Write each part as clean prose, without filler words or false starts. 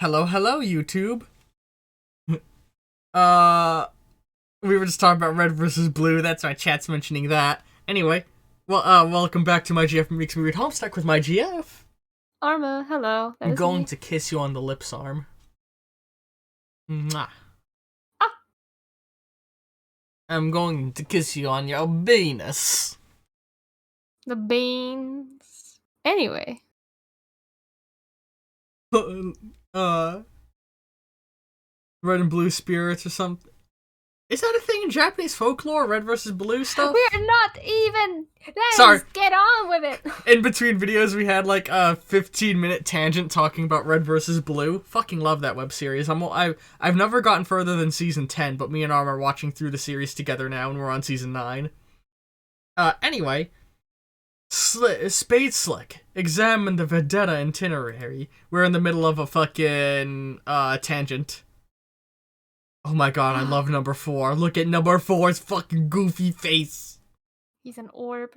Hello, hello, YouTube. uh, we were just talking about red versus blue. That's why chat's mentioning that. Anyway, welcome back to my GF Makes Me Read Homestuck with my GF. Arma, hello. That I'm is going me. to kiss you on the lips, Arm. Mwah. Ah, I'm going to kiss you on your penis. the beans. Anyway, uh, red and blue spirits or something. Is that a thing in Japanese folklore? Red versus blue stuff? we are not even. Sorry. Let's get on with it. In between videos, we had like a 15-minute tangent talking about red versus blue. Fucking love that web series. I've never gotten further than season 10, but me and Arm are watching through the series together now, and we're on season 9. Anyway, Spade Slick. Examine the Vendetta itinerary. We're in the middle of a fucking tangent. Oh my god, I love number 4. Look at number 4's fucking goofy face. He's an orb.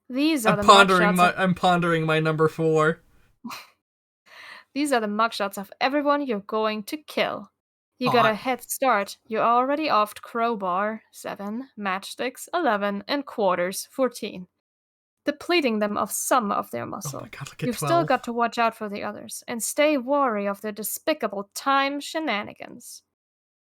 These are the mugshots. I'm pondering my number 4. These are the mugshots of everyone you're going to kill. You got a head start. You're already offed crowbar 7, matchsticks 11, and quarters 14, depleting them of some of their muscle. Oh my god, look at You've 12. still got to watch out for the others, and stay wary of their despicable time shenanigans.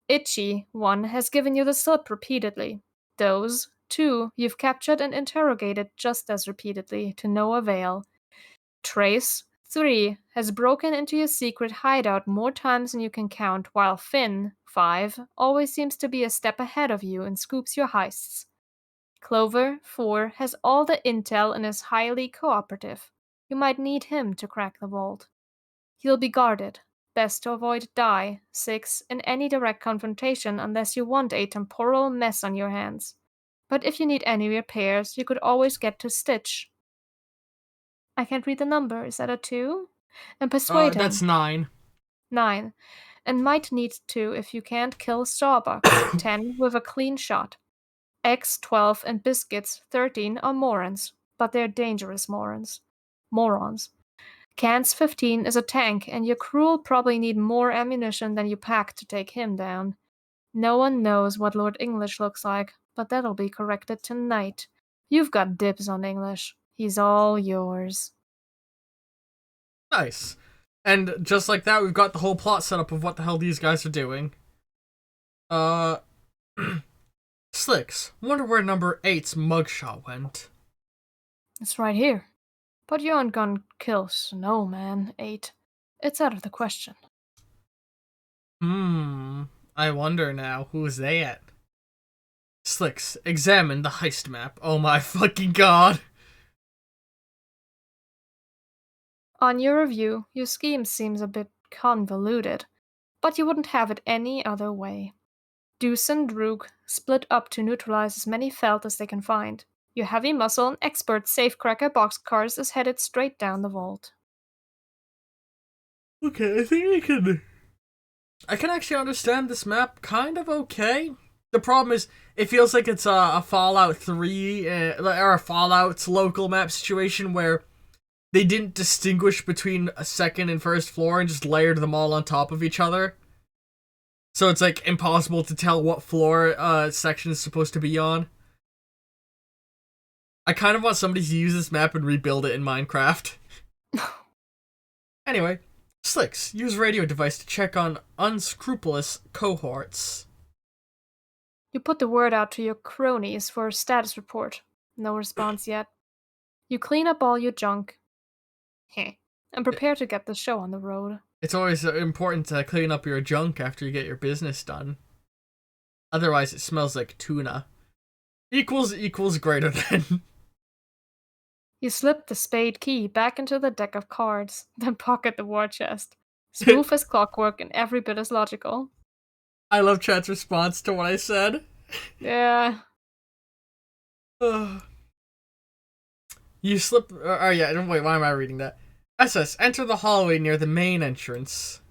Itchy, 1, has given you the slip repeatedly. Those, 2, you've captured and interrogated just as repeatedly, to no avail. Trace, 3, has broken into your secret hideout more times than you can count, while Finn, 5, always seems to be a step ahead of you and scoops your heists. Clover, 4, has all the intel and is highly cooperative. You might need him to crack the vault. He'll be guarded. Best to avoid Die, 6, in any direct confrontation unless you want a temporal mess on your hands. But if you need any repairs, you could always get to Stitch. I can't read the number. Is that a 2? And persuade him. That's 9. 9. And might need to if you can't kill Starbucks. 10 with a clean shot. X, 12, and Biscuits, 13, are morons, but they're dangerous morons. Cans, 15, is a tank, and your crew'll probably need more ammunition than you pack to take him down. No one knows what Lord English looks like, but that'll be corrected tonight. You've got dibs on English. He's all yours. Nice. And just like that, we've got the whole plot set up of what the hell these guys are doing. Slicks. Wonder where number 8's mugshot went. It's right here. But you aren't gonna kill Snowman, 8. It's out of the question. I wonder now, who's they at? Slicks. Examine the heist map. Oh my fucking god. On your review, your scheme seems a bit convoluted, but you wouldn't have it any other way. Deuce and Droog split up to neutralize as many felt as they can find. Your heavy muscle and expert safecracker boxcars is headed straight down the vault. Okay, I think I can actually understand this map kind of okay. The problem is, it feels like it's a Fallout 3 or a Fallout's local map situation where they didn't distinguish between a second and first floor and just layered them all on top of each other. So it's like impossible to tell what floor section is supposed to be on. I kind of want somebody to use this map and rebuild it in Minecraft. Anyway, Slicks, use radio device to check on unscrupulous cohorts. You put the word out to your cronies for a status report. No response yet. You clean up all your junk. And prepare to get the show on the road. It's always important to clean up your junk after you get your business done. Otherwise, it smells like tuna. Equals greater than. You slip the spade key back into the deck of cards, then pocket the war chest. Smooth as clockwork and every bit as logical. I love chat's response to what I said. Yeah. You slip. Oh yeah, wait, why am I reading that? SS, enter the hallway near the main entrance.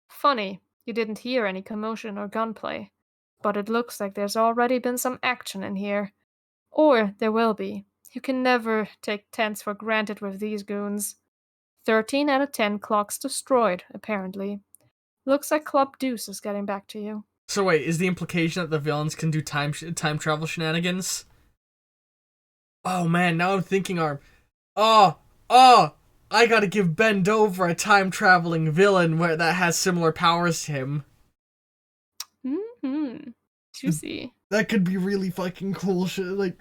Funny, you didn't hear any commotion or gunplay. But it looks like there's already been some action in here. Or there will be. You can never take tents for granted with these goons. 13 out of 10 clocks destroyed, apparently. Looks like Club Deuce is getting back to you. So wait, is the implication that the villains can do time travel shenanigans? Oh man, now I'm thinking, oh, I gotta give Ben Dover a time traveling villain that has similar powers to him. Juicy. That could be really fucking cool shit. Like,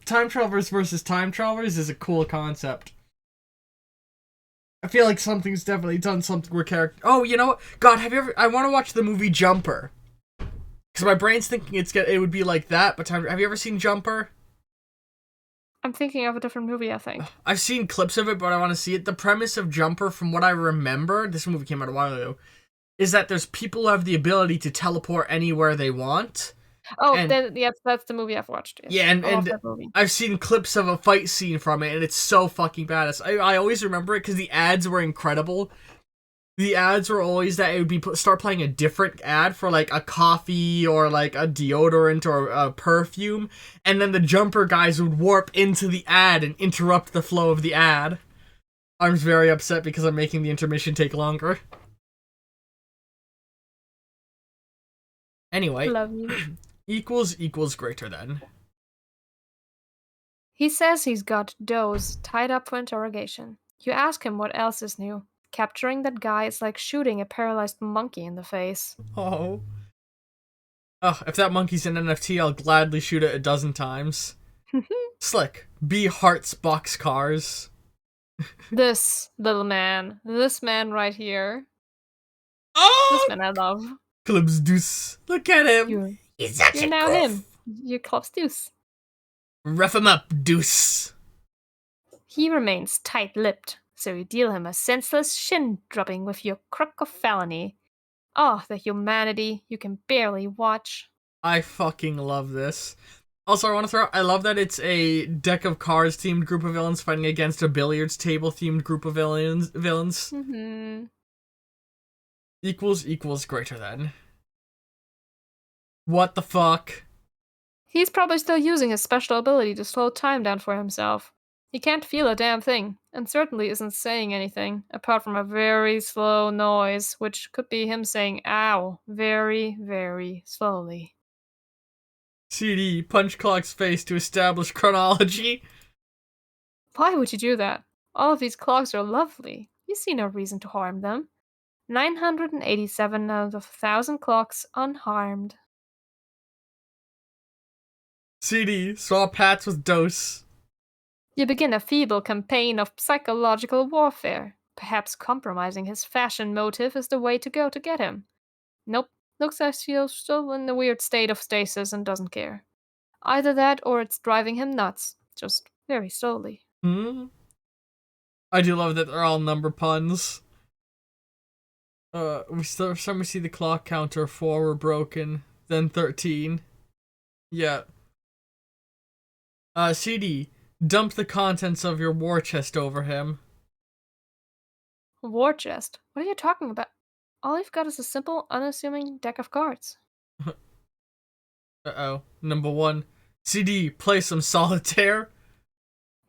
time travelers versus time travelers is a cool concept. I feel like something's definitely done something where character. Oh, you know what? God, have you ever? I want to watch the movie Jumper. Because my brain's thinking it would be like that, but have you ever seen Jumper? I'm thinking of a different movie, I think. I've seen clips of it, but I want to see it. The premise of Jumper, from what I remember, this movie came out a while ago, is that there's people who have the ability to teleport anywhere they want. Oh, yes, that's the movie I've watched. Yes. Yeah, and I've seen clips of a fight scene from it, and it's so fucking badass. I always remember it because the ads were incredible. The ads were always that it would be start playing a different ad for like a coffee or like a deodorant or a perfume, and then the Jumper guys would warp into the ad and interrupt the flow of the ad. I'm very upset because I'm making the intermission take longer. Anyway, love you. equals greater than. He says he's got Doze tied up for interrogation. You ask him what else is new. Capturing that guy is like shooting a paralyzed monkey in the face. Oh, if that monkey's an NFT, I'll gladly shoot it 12 times. Slick. B Hearts boxcars. This little man. This man right here. Oh! This man I love. Clubs Deuce. Look at him. He's such You're a now goof. him. You're Clubs Deuce. Rough him up, Deuce. He remains tight-lipped, so you deal him a senseless shin-drubbing with your crook of felony. Oh, the humanity you can barely watch. I fucking love this. Also, I love that it's a deck of cards themed group of villains fighting against a billiards table themed group of villains. Mm-hmm. Equals greater than. What the fuck? He's probably still using his special ability to slow time down for himself. He can't feel a damn thing, and certainly isn't saying anything, apart from a very slow noise, which could be him saying ow very, very slowly. CD, punch Clock's face to establish chronology. Why would you do that? All of these clocks are lovely. You see no reason to harm them. 987 out of 1,000 clocks unharmed. CD, swap hats with Dose. You begin a feeble campaign of psychological warfare. Perhaps compromising his fashion motive is the way to go to get him. Nope, looks like he's still in a weird state of stasis and doesn't care. Either that or it's driving him nuts, just very slowly. I do love that they're all number puns. We see the clock counter. 4 were broken, then 13. Yeah. CD, dump the contents of your war chest over him. War chest? What are you talking about? All you've got is a simple, unassuming deck of cards. Uh-oh. Number 1. CD, play some solitaire.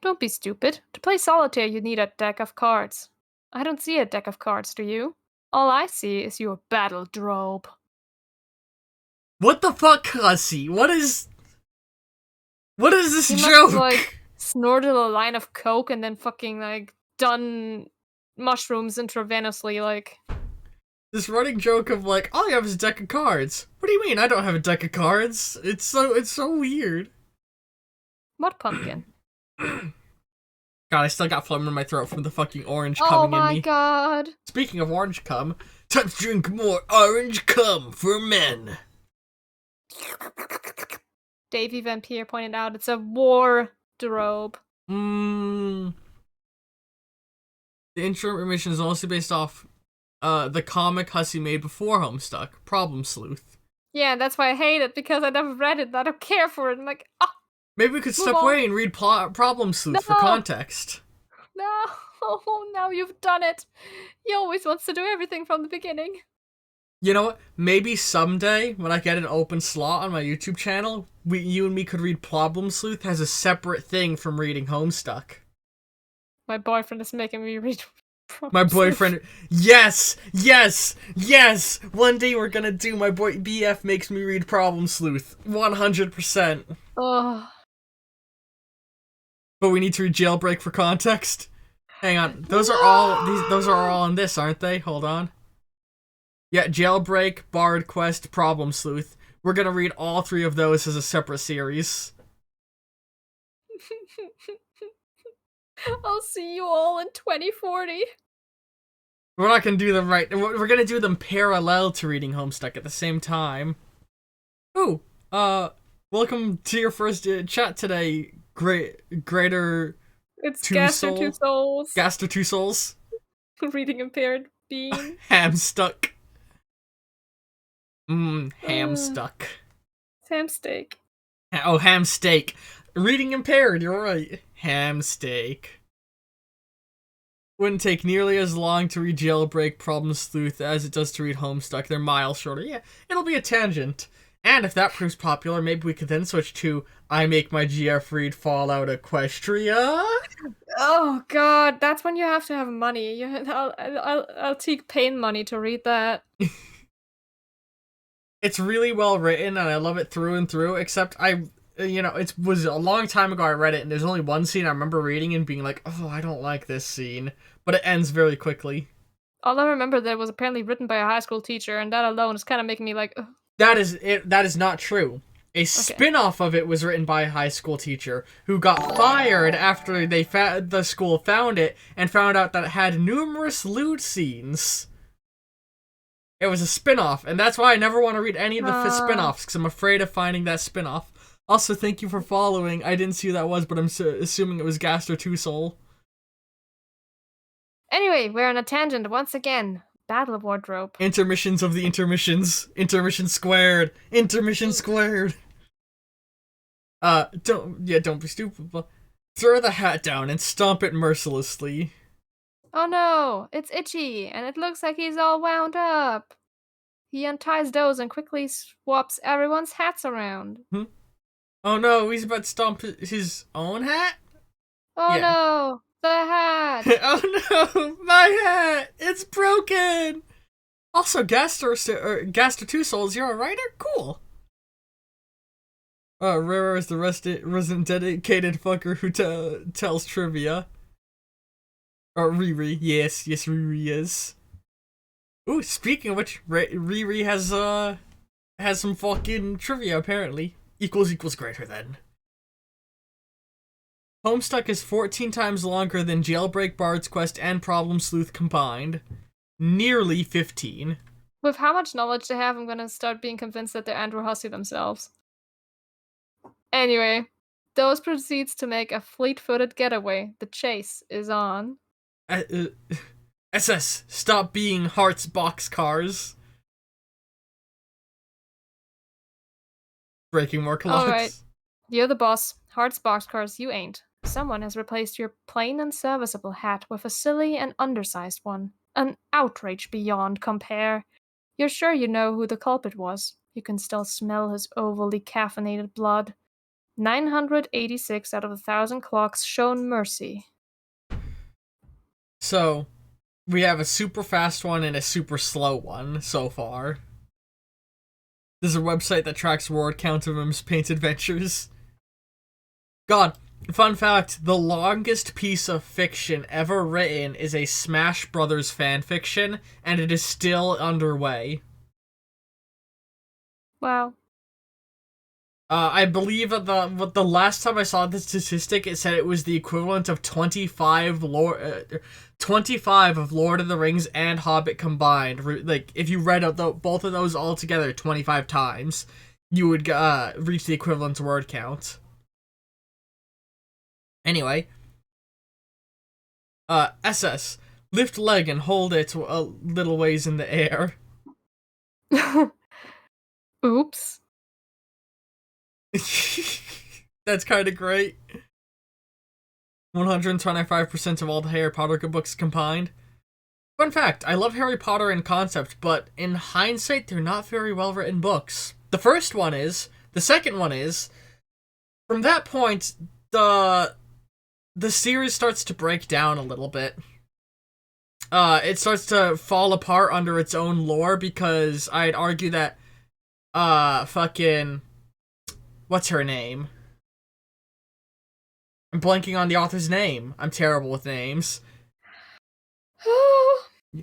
Don't be stupid. To play solitaire, you need a deck of cards. I don't see a deck of cards, do you? All I see is your battle drobe. What the fuck, Hussy? What is this He joke? must have, like, snorted a line of coke and then fucking, like, done mushrooms intravenously, like. This running joke of, like, all you have is a deck of cards. What do you mean I don't have a deck of cards? It's so weird. What pumpkin? God, I still got phlegm in my throat from the fucking orange coming in me. Oh my god. Speaking of orange cum, time to drink more orange cum for men. Davey Vampire pointed out it's a wardrobe. The Intermission is also based off the comic Hussy made before Homestuck, Problem Sleuth. Yeah, that's why I hate it, because I never read it. I don't care for it. I'm like, ah. Maybe we could step away and read Problem Sleuth for context. No, now you've done it. He always wants to do everything from the beginning. You know what? Maybe someday, when I get an open slot on my YouTube channel, you and me could read Problem Sleuth as a separate thing from reading Homestuck. My boyfriend is making me read My boyfriend. Yes! Yes! Yes! One day we're gonna do My Boy BF Makes Me Read Problem Sleuth. 100%. Oh. But we need to read Jailbreak for context. Hang on. Those are all in this, aren't they? Hold on. Yeah, Jailbreak, Bard Quest, Problem Sleuth. We're gonna read all 3 of those as a separate series. I'll see you all in 2040. We're not gonna do them right. We're gonna do them parallel to reading Homestuck at the same time. Ooh, welcome to your first chat today, Greater It's Two Gaster Soul? Two Souls. Gaster Two Souls. Reading impaired being. Hamstuck. Hamstuck. Ham steak. Oh, ham steak. Reading impaired, you're right. Ham steak. Wouldn't take nearly as long to read Jailbreak Problem Sleuth as it does to read Homestuck. They're miles shorter. Yeah, it'll be a tangent. And if that proves popular, maybe we could then switch to I Make My GF Read Fallout Equestria. Oh god, that's when you have to have money. I'll take pain money to read that. It's really well written, and I love it through and through, except it was a long time ago I read it, and there's only one scene I remember reading and being like, oh, I don't like this scene. But it ends very quickly. All I remember that it was apparently written by a high school teacher, and that alone is kind of making me like, ugh. That is not true. A spin-off of it was written by a high school teacher who got fired after the school found it and found out that it had numerous lewd scenes. It was a spin-off, and that's why I never want to read any of the spin-offs, because I'm afraid of finding that spin-off. Also, thank you for following. I didn't see who that was, but I'm assuming it was Gaster Two Soul. Anyway, we're on a tangent once again. Battle of Wardrobe. Intermissions of the intermissions. Intermission squared. Intermission squared. Don't be stupid. But throw the hat down and stomp it mercilessly. Oh no, it's Itchy, and it looks like he's all wound up. He unties those and quickly swaps everyone's hats around. Oh no, he's about to stomp his own hat? Oh no, the hat! Oh no, my hat! It's broken! Also, Gaster Two Souls, you're a writer? Cool. Rara is the resident dedicated fucker who tells trivia. Riri, yes, Riri is. Ooh, speaking of which, Riri has some fucking trivia, apparently. Equals greater than. Homestuck is 14 times longer than Jailbreak, Bard's Quest, and Problem Sleuth combined. Nearly 15. With how much knowledge they have, I'm gonna start being convinced that they're Andrew Hussey themselves. Anyway, Dose proceeds to make a fleet-footed getaway. The chase is on. SS, stop being Heart's boxcars. Breaking more clocks. Alright, you're the boss. Heart's boxcars, you ain't. Someone has replaced your plain and serviceable hat with a silly and undersized one. An outrage beyond compare. You're sure you know who the culprit was. You can still smell his overly caffeinated blood. 986 out of 1,000 clocks shown mercy. So, we have a super fast one and a super slow one so far. There's a website that tracks word count of him's paint adventures. God, fun fact, the longest piece of fiction ever written is a Smash Brothers fanfiction, and it is still underway. Wow. I believe the last time I saw the statistic, it said it was the equivalent of 25 of Lord of the Rings and Hobbit combined. Like, if you read both of those all together 25 times, you would reach the equivalent word count. Anyway, SS, lift leg and hold it a little ways in the air. Oops. That's kind of great. 125% of all the Harry Potter books combined. Fun fact, I love Harry Potter in concept, but in hindsight, they're not very well written books. The first one is. The second one is. From that point, the series starts to break down a little bit. it starts to fall apart under its own lore, because I'd argue that, fucking, what's her name? I'm blanking on the author's name. I'm terrible with names.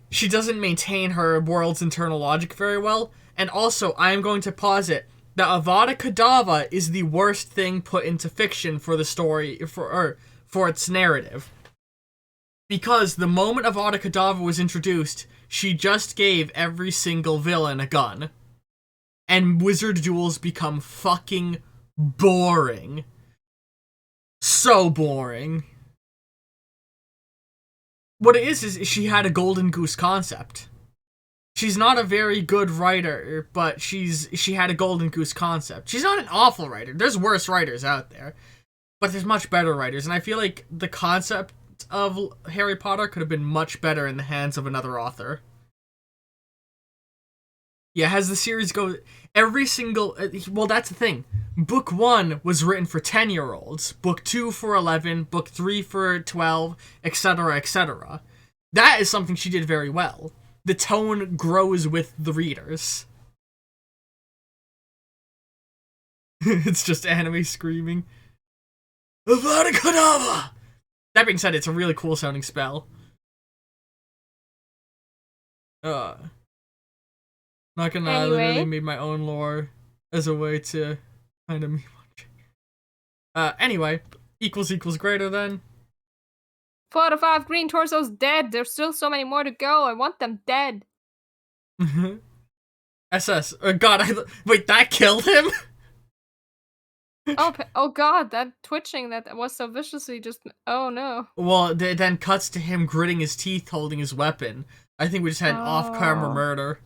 She doesn't maintain her world's internal logic very well, and also, I am going to posit that Avada Kedavra is the worst thing put into fiction for the story, for its narrative. Because the moment Avada Kedavra was introduced, she just gave every single villain a gun. And wizard duels become fucking boring. So boring. What it is she had a golden goose concept. She's not a very good writer, but she had a golden goose concept. She's not an awful writer. There's worse writers out there, but there's much better writers, and I feel like the concept of Harry Potter could have been much better in the hands of another author. Yeah, as the series goes, every single... Well, that's the thing. Book 1 was written for 10-year-olds. Book 2 for 11. Book 3 for 12, etc., etc. That is something she did very well. The tone grows with the readers. It's just anime screaming. Avada Kedavra! That being said, it's a really cool sounding spell. Not gonna lie, I literally made my own lore as a way to kind of me watching. Anyway, equals greater than. 4 out of 5 green torsos dead. There's still so many more to go. I want them dead. SS. God, wait, that killed him? Oh god, that twitching that was so viciously just... Oh no. Well, it then cuts to him gritting his teeth holding his weapon. I think we just had off-camera murder.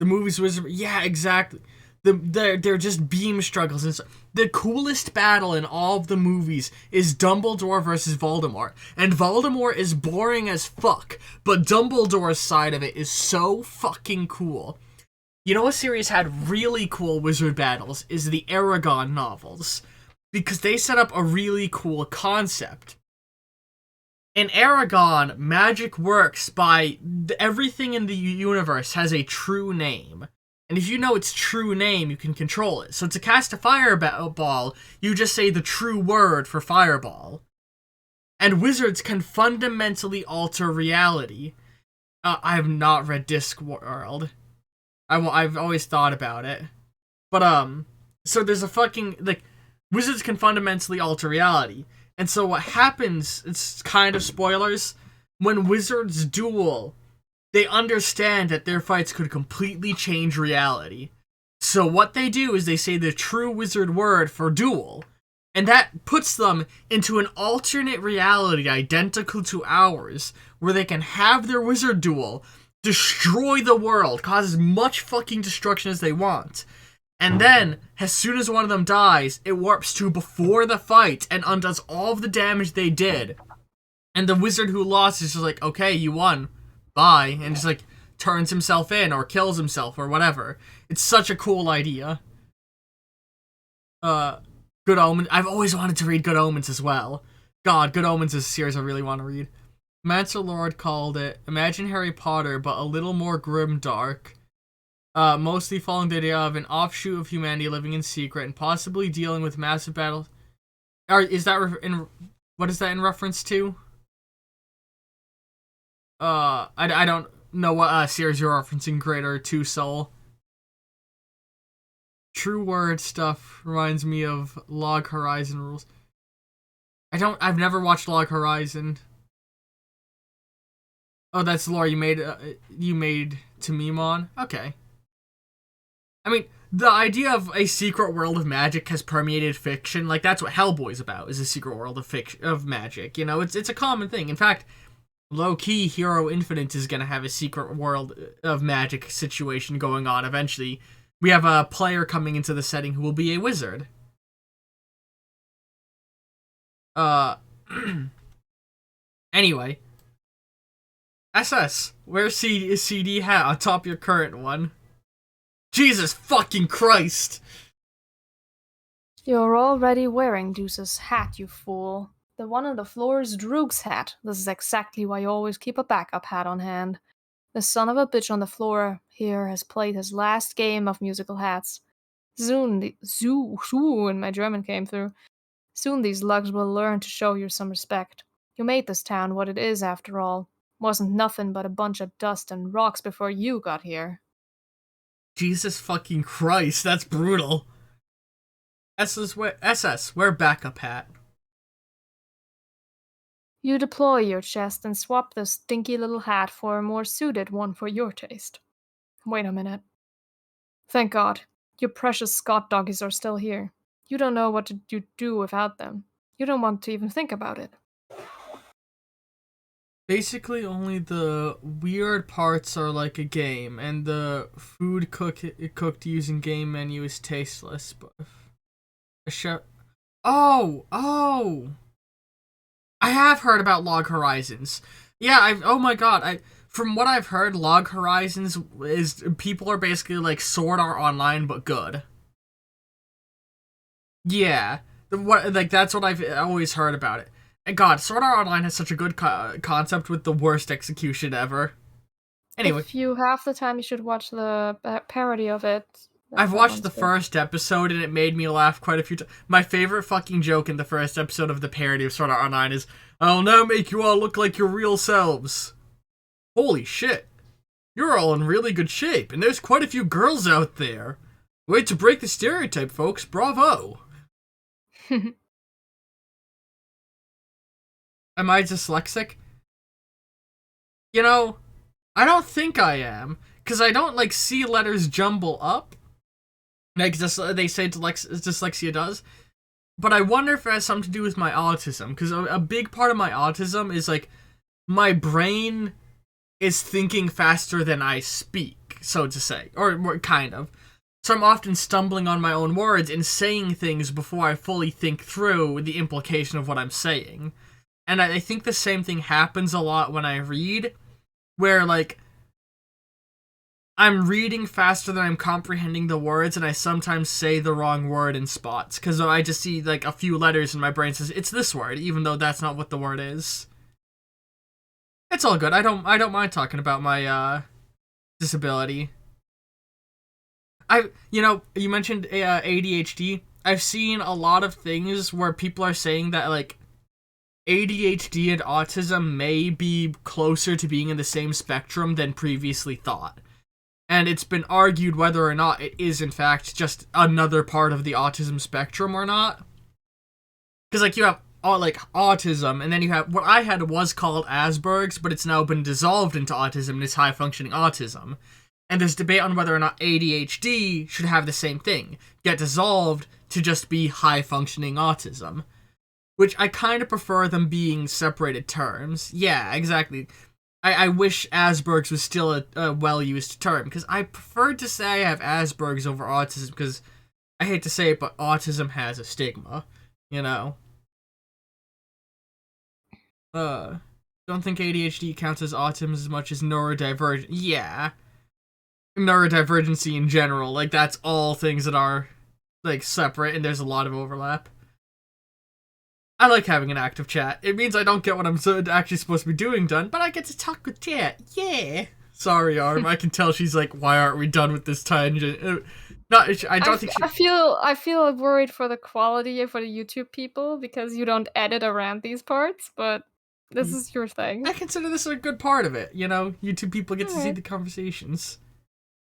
The movie's wizard... Yeah, exactly. They're just beam struggles. And the coolest battle in all of the movies is Dumbledore versus Voldemort. And Voldemort is boring as fuck, but Dumbledore's side of it is so fucking cool. You know what series had really cool wizard battles is the Aragon novels. Because they set up a really cool concept. In Aragon, magic works by... Everything in the universe has a true name. And if you know its true name, you can control it. So to cast a fireball, you just say the true word for fireball. And wizards can fundamentally alter reality. I have not read Discworld. I've always thought about it. But, so there's a fucking, like, wizards can fundamentally alter reality. And so what happens, it's kind of spoilers, when wizards duel, they understand that their fights could completely change reality. So what they do is they say the true wizard word for duel, and that puts them into an alternate reality identical to ours, where they can have their wizard duel, destroy the world, cause as much fucking destruction as they want. And then, as soon as one of them dies, it warps to before the fight and undoes all of the damage they did. And the wizard who lost is just like, okay, you won. Bye. And just like, turns himself in or kills himself or whatever. It's such a cool idea. Good Omens. I've always wanted to read Good Omens as well. God, Good Omens is a series I really want to read. Mancer Lord called it, imagine Harry Potter, but a little more grimdark. Mostly following the idea of an offshoot of humanity living in secret and possibly dealing with massive battles. Is that what is that in reference to? I don't know what series you're referencing, Greater 2 Soul. True word stuff reminds me of Log Horizon rules. I've never watched Log Horizon. Oh, that's the lore you made to meme on? Okay. I mean, the idea of a secret world of magic has permeated fiction. Like, that's what Hellboy's about, is a secret world of magic. You know, it's a common thing. In fact, low-key, Hero Infinite is going to have a secret world of magic situation going on eventually. We have a player coming into the setting who will be a wizard. Anyway. SS, where's CD hat on top of your current one? Jesus fucking Christ! You're already wearing Deuce's hat, you fool. The one on the floor is Droog's hat. This is exactly why you always keep a backup hat on hand. The son of a bitch on the floor here has played his last game of musical hats. Soon, my German came through. Soon these lugs will learn to show you some respect. You made this town what it is, after all. Wasn't nothing but a bunch of dust and rocks before you got here. Jesus fucking Christ, that's brutal. SS, wear backup hat. You deploy your chest and swap the stinky little hat for a more suited one for your taste. Wait a minute. Thank God, your precious Scott doggies are still here. You don't know what you do without them. You don't want to even think about it. Basically, only the weird parts are like a game, and the food cooked using game menu is tasteless. But a chef. Oh! I have heard about Log Horizons. Yeah, oh my god, from what I've heard, Log Horizons is people are basically like Sword Art Online but good. Yeah, that's what I've always heard about it. And God, Sword Art Online has such a good concept with the worst execution ever. Anyway, if you have the time, you should watch the parody of it. I've watched the first episode and it made me laugh quite a few times. My favorite fucking joke in the first episode of the parody of Sword Art Online is, "I'll now make you all look like your real selves." Holy shit. You're all in really good shape, and there's quite a few girls out there. Way to break the stereotype, folks. Bravo. Am I dyslexic? You know, I don't think I am, because I don't, like, see letters jumble up. Like, they say dyslexia does. But I wonder if it has something to do with my autism, because a big part of my autism is, like, my brain is thinking faster than I speak, so to say. Or kind of. So I'm often stumbling on my own words and saying things before I fully think through the implication of what I'm saying. And I think the same thing happens a lot when I read, where, like, I'm reading faster than I'm comprehending the words, and I sometimes say the wrong word in spots, because I just see, like, a few letters and my brain says, it's this word, even though that's not what the word is. It's all good. I don't mind talking about my, disability. You mentioned ADHD. I've seen a lot of things where people are saying that, like, ADHD and autism may be closer to being in the same spectrum than previously thought. And it's been argued whether or not it is, in fact, just another part of the autism spectrum or not. Because, like, you have, like, autism, and then you have, what I had was called Asperger's, but it's now been dissolved into autism, and it's high-functioning autism. And there's debate on whether or not ADHD should have the same thing, get dissolved to just be high-functioning autism. Which I kind of prefer them being separated terms. Yeah, exactly. I wish Asperger's was still a well-used term, because I prefer to say I have Asperger's over autism, because I hate to say it, but autism has a stigma, you know? Don't think ADHD counts as autism as much as neurodivergent. Yeah. Neurodivergency in general, like, that's all things that are, like, separate, and there's a lot of overlap. I like having an active chat. It means I don't get what I'm actually supposed to be doing done, but I get to talk with chat. Yeah. Sorry, Arma. I can tell she's like, why aren't we done with this tangent? I don't think she... I feel worried for the quality for the YouTube people because you don't edit around these parts, but this is your thing. I consider this a good part of it, you know? YouTube people get to see the conversations.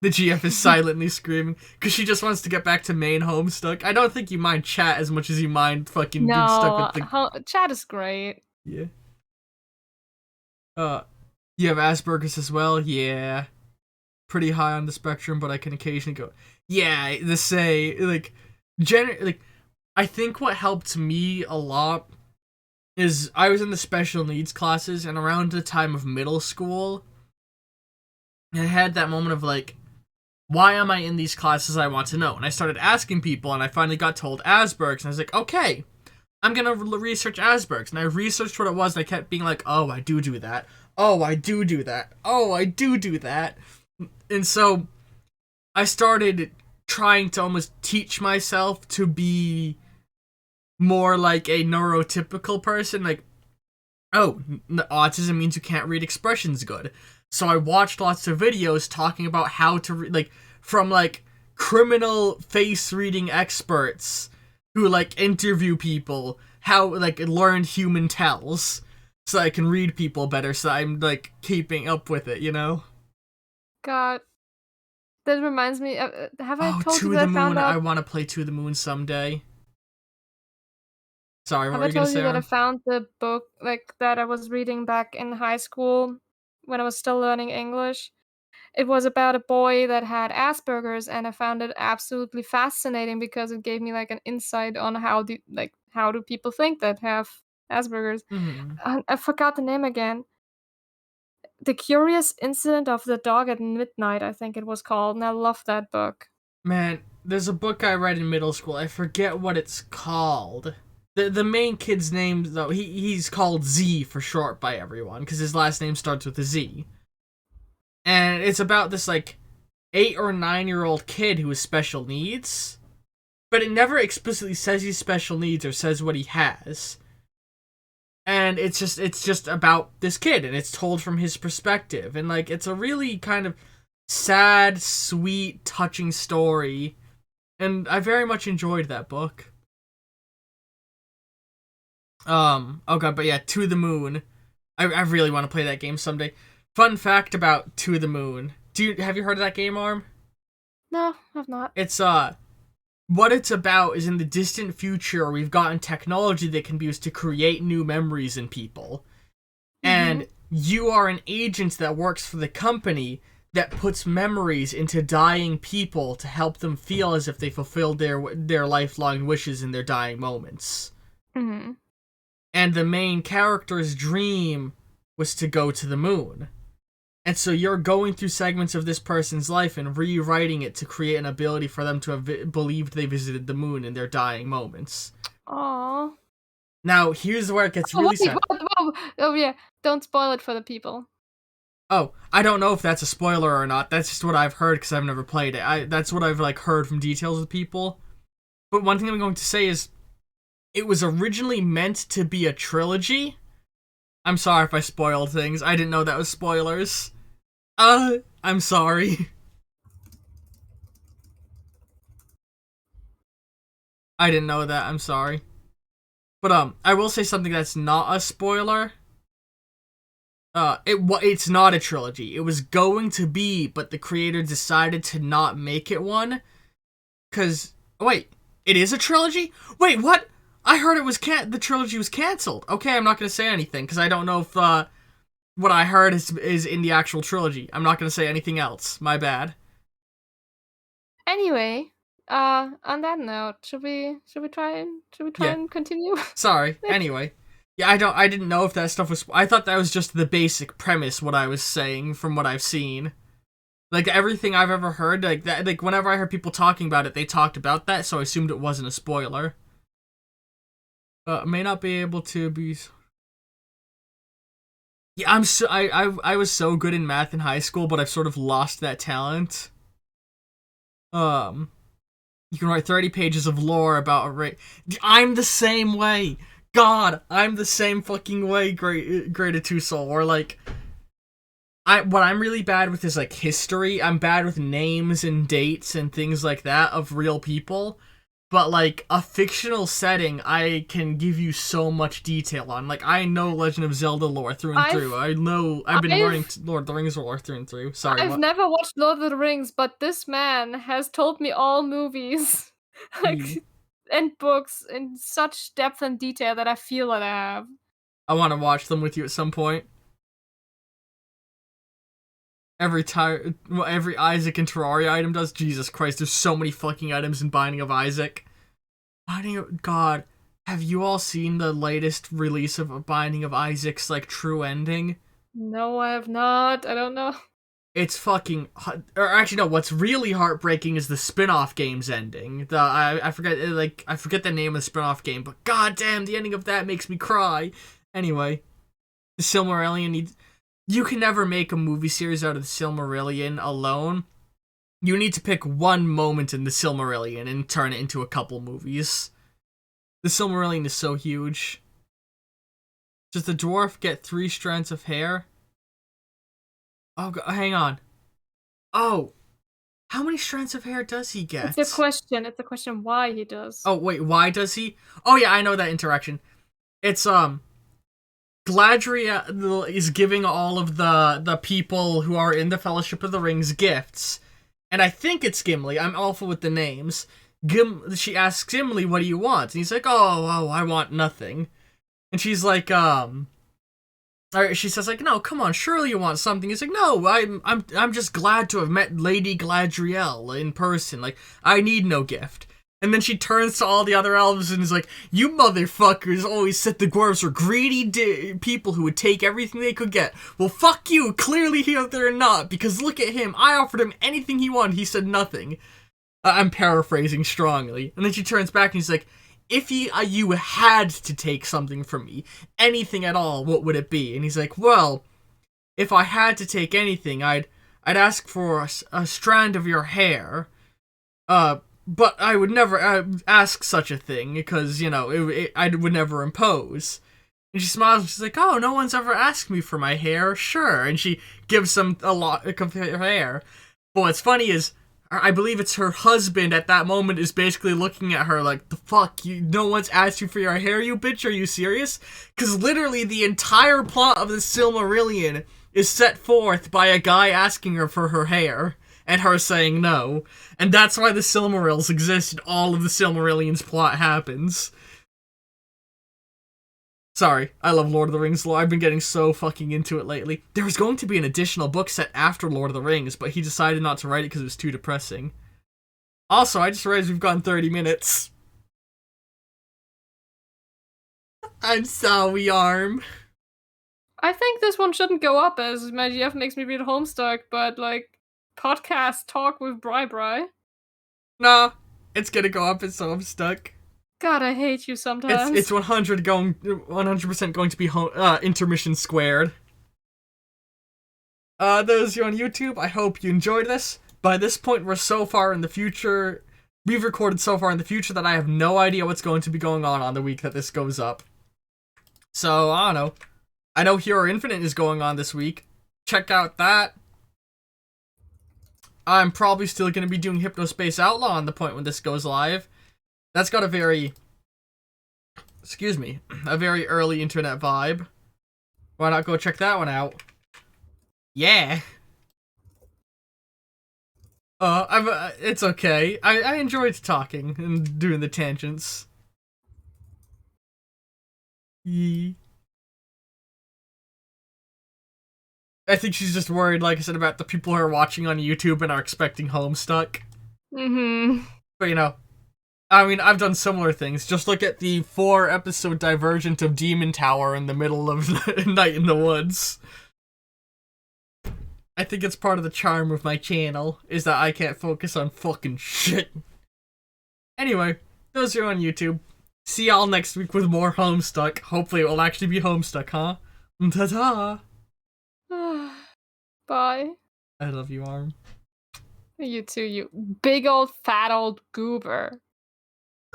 The GF is silently screaming because she just wants to get back to main Homestuck. I don't think you mind chat as much as you mind fucking being stuck with the... chat is great. Yeah. You have Asperger's as well? Yeah. Pretty high on the spectrum, but I can occasionally go, yeah, I think what helped me a lot is I was in the special needs classes, and around the time of middle school, I had that moment of, like, why am I in these classes? I want to know. And I started asking people, and I finally got told Asperger's, and I was like, okay, I'm gonna research Asperger's. And I researched what it was, and I kept being like, oh, I do that. Oh, I do that. Oh, I do that. And so I started trying to almost teach myself to be more like a neurotypical person. Like, oh, autism means you can't read expressions good. So I watched lots of videos talking about how to read, from criminal face reading experts who interview people, how learned human tells, so I can read people better, so I'm keeping up with it, you know? God, that reminds me. Have I Oh, told you To that the I found Moon. out? I want to play To the Moon someday. Sorry, what Have were I you gonna told say, you that I Arm? found the book that I was reading back in high school when I was still learning English? It was about a boy that had Asperger's, and I found it absolutely fascinating because it gave me an insight on how do people think that have Asperger's. Hmm. I forgot the name again. The Curious Incident of the Dog at Midnight, I think it was called, and I love that book. Man, there's a book I read in middle school. I forget what it's called. The main kid's name, though, he's called Z for short by everyone, because his last name starts with a Z. And it's about this 8 or 9 year old kid who has special needs, but it never explicitly says he's special needs or says what he has. And it's just about this kid, and it's told from his perspective, and it's a really kind of sad, sweet, touching story, and I very much enjoyed that book. Oh god, but yeah, To the Moon. I really want to play that game someday. Fun fact about To the Moon. Have you heard of that game, Arm? No, I've not. It's what it's about is in the distant future we've gotten technology that can be used to create new memories in people. And you are an agent that works for the company that puts memories into dying people to help them feel as if they fulfilled their lifelong wishes in their dying moments. Mm-hmm. And the main character's dream was to go to the moon. And so you're going through segments of this person's life and rewriting it to create an ability for them to have believed they visited the moon in their dying moments. Aww. Now, here's where it gets really sad. Oh, yeah. Don't spoil it for the people. Oh, I don't know if that's a spoiler or not. That's just what I've heard because I've never played it. That's what I've heard from details with people. But one thing I'm going to say is, it was originally meant to be a trilogy. I'm sorry if I spoiled things. I didn't know that was spoilers. I'm sorry. I didn't know that. I'm sorry. But I will say something that's not a spoiler. It's not a trilogy. It was going to be, but the creator decided to not make it one. Wait, it is a trilogy? Wait, what? I heard it was the trilogy was canceled. Okay, I'm not gonna say anything because I don't know if what I heard is in the actual trilogy. I'm not gonna say anything else. My bad. Anyway, on that note, should we try Yeah. and continue? Sorry. Anyway. Yeah, I didn't know if that stuff was. I thought that was just the basic premise, what I was saying from what I've seen. Everything I've ever heard, that, whenever I heard people talking about it, they talked about that, so I assumed it wasn't a spoiler. May not be able to be. Yeah, I was so good in math in high school, but I've sort of lost that talent. You can write 30 pages of lore about a race. I'm the same way. God, I'm the same fucking way, Great Two Soul. Or what I'm really bad with is history. I'm bad with names and dates and things like that of real people. But a fictional setting, I can give you so much detail on. I know Legend of Zelda lore through and through. I've been learning Lord of the Rings lore through and through. Sorry, I've never watched Lord of the Rings, but this man has told me all movies, and books in such depth and detail that I feel that I have. I want to watch them with you at some point. Every Isaac and Terraria item does. Jesus Christ, there's so many fucking items in Binding of Isaac. God, have you all seen the latest release of Binding of Isaac's true ending? No, I have not. I don't know. It's fucking. Or actually, no. What's really heartbreaking is the spin-off game's ending. I forget I forget the name of the spin-off game, but goddamn, the ending of that makes me cry. Anyway, the Silmarillion needs. You can never make a movie series out of the Silmarillion alone. You need to pick one moment in the Silmarillion and turn it into a couple movies. The Silmarillion is so huge. Does the dwarf get 3 strands of hair? Oh, hang on. Oh, how many strands of hair does he get? It's a question. It's a question why he does. Oh, wait, why does he? Oh, yeah, I know that interaction. It's, Galadriel is giving all of the people who are in the Fellowship of the Rings gifts. And I think it's Gimli. I'm awful with the names. She asks Gimli, what do you want? And he's like, oh, I want nothing. And she's like, she says like, no, come on, surely you want something. He's like, no, I'm just glad to have met Lady Galadriel in person. Like, I need no gift. And then she turns to all the other elves and is like, you motherfuckers always said the dwarves were greedy people who would take everything they could get. Well, fuck you. Clearly here they're not, because look at him. I offered him anything he wanted. He said nothing. I'm paraphrasing strongly. And then she turns back and he's like, if you had to take something from me, anything at all, what would it be? And he's like, well, if I had to take anything, I'd ask for a strand of your hair. But I would never ask such a thing because, you know, I would never impose. And she smiles and she's like, oh, no one's ever asked me for my hair, sure. And she gives him a lot of her hair. But what's funny is, I believe it's her husband at that moment is basically looking at her like, the fuck, no one's asked you for your hair, you bitch, are you serious? Because literally the entire plot of the Silmarillion is set forth by a guy asking her for her hair. And her saying no. And that's why the Silmarils exist and all of the Silmarillion's plot happens. Sorry, I love Lord of the Rings lore. I've been getting so fucking into it lately. There was going to be an additional book set after Lord of the Rings, but he decided not to write it because it was too depressing. Also, I just realized we've gone 30 minutes. I'm sorry, Arm. I think this one shouldn't go up as my GF makes me read Homestuck, but like, podcast talk with Bri. Nah, it's gonna go up, so I'm stuck. God, I hate you sometimes. It's 100% going to be intermission squared. Those of you on YouTube, I hope you enjoyed this. By this point, we're so far in the future. We've recorded so far in the future that I have no idea what's going to be going on the week that this goes up. So, I don't know. I know Hero Infinite is going on this week. Check out that. I'm probably still going to be doing Hypnospace Outlaw on the point when this goes live. That's got a very early internet vibe. Why not go check that one out? Yeah. It's okay. I enjoyed talking and doing the tangents. Yee. I think she's just worried, like I said, about the people who are watching on YouTube and are expecting Homestuck. Mm-hmm. But, you know, I mean, I've done similar things. Just look at the 4-episode divergent of Demon Tower in the middle of Night in the Woods. I think it's part of the charm of my channel, is that I can't focus on fucking shit. Anyway, those are on YouTube. See y'all next week with more Homestuck. Hopefully it will actually be Homestuck, huh? Ta-ta! Bye. I love you, Arm. You too, you big old fat old goober.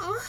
Ugh.